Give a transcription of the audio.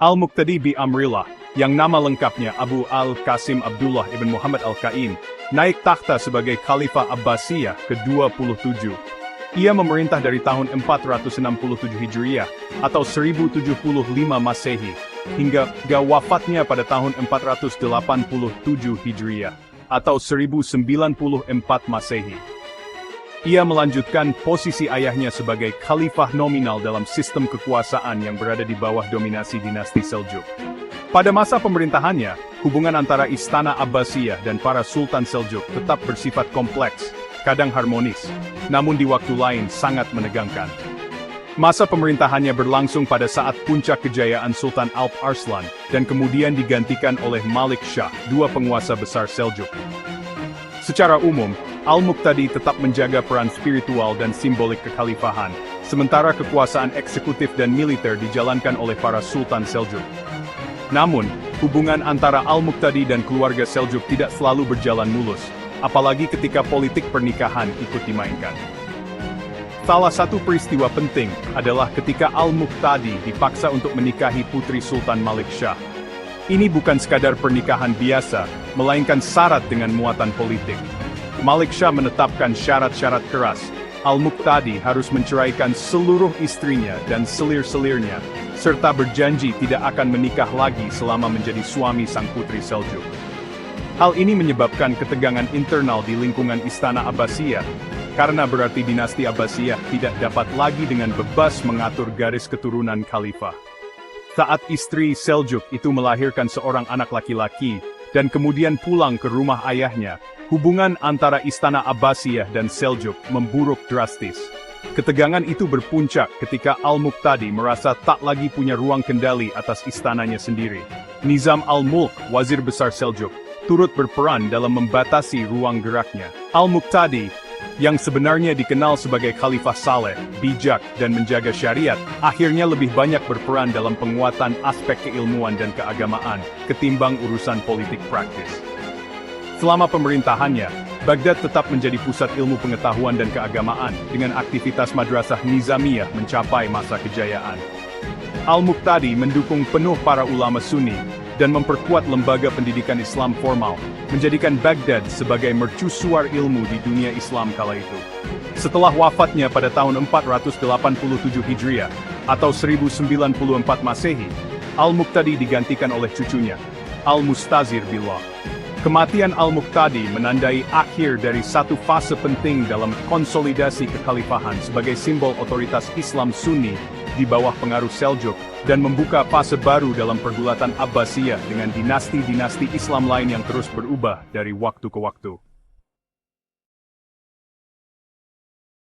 Al-Muqtadi bi Amrillah, yang nama lengkapnya Abu Al-Qasim Abdullah ibn Muhammad Al-Qaim, naik takhta sebagai Khalifah Abbasiyah ke-27. Ia memerintah dari tahun 467 Hijriah atau 1075 Masehi, hingga wafatnya pada tahun 487 Hijriah atau 1094 Masehi. Ia melanjutkan posisi ayahnya sebagai khalifah nominal dalam sistem kekuasaan yang berada di bawah dominasi dinasti Seljuk. Pada masa pemerintahannya, hubungan antara Istana Abbasiyah dan para Sultan Seljuk tetap bersifat kompleks, kadang harmonis, namun di waktu lain sangat menegangkan. Masa pemerintahannya berlangsung pada saat puncak kejayaan Sultan Alp Arslan, dan kemudian digantikan oleh Malik Shah, dua penguasa besar Seljuk. Secara umum, Al-Muqtadi tetap menjaga peran spiritual dan simbolik kekhalifahan, sementara kekuasaan eksekutif dan militer dijalankan oleh para Sultan Seljuk. Namun, hubungan antara Al-Muqtadi dan keluarga Seljuk tidak selalu berjalan mulus, apalagi ketika politik pernikahan ikut dimainkan. Salah satu peristiwa penting adalah ketika Al-Muqtadi dipaksa untuk menikahi putri Sultan Malik Shah. Ini bukan sekadar pernikahan biasa, melainkan syarat dengan muatan politik. Malik Shah menetapkan syarat-syarat keras. Al-Muqtadi harus menceraikan seluruh istrinya dan selir-selirnya, serta berjanji tidak akan menikah lagi selama menjadi suami sang putri Seljuk. Hal ini menyebabkan ketegangan internal di lingkungan Istana Abbasiyah, karena berarti dinasti Abbasiyah tidak dapat lagi dengan bebas mengatur garis keturunan khalifah. Saat istri Seljuk itu melahirkan seorang anak laki-laki, dan kemudian pulang ke rumah ayahnya, hubungan antara Istana Abbasiyah dan Seljuk memburuk drastis. Ketegangan itu berpuncak ketika Al-Muqtadi merasa tak lagi punya ruang kendali atas istananya sendiri. Nizam Al-Mulk, wazir besar Seljuk, turut berperan dalam membatasi ruang geraknya. Al-Muqtadi, yang sebenarnya dikenal sebagai khalifah saleh, bijak, dan menjaga syariat, akhirnya lebih banyak berperan dalam penguatan aspek keilmuan dan keagamaan, ketimbang urusan politik praktis. Selama pemerintahannya, Baghdad tetap menjadi pusat ilmu pengetahuan dan keagamaan, dengan aktivitas madrasah Nizamiyah mencapai masa kejayaan. Al-Muqtadi mendukung penuh para ulama Sunni, dan memperkuat lembaga pendidikan Islam formal, menjadikan Baghdad sebagai mercusuar ilmu di dunia Islam kala itu. Setelah wafatnya pada tahun 487 Hijriah, atau 1094 Masehi, Al-Muqtadi digantikan oleh cucunya, Al-Mustazir Billah. Kematian Al-Muqtadi menandai akhir dari satu fase penting dalam konsolidasi kekhalifahan sebagai simbol otoritas Islam Sunni di bawah pengaruh Seljuk, dan membuka fase baru dalam pergulatan Abbasiyah dengan dinasti-dinasti Islam lain yang terus berubah dari waktu ke waktu.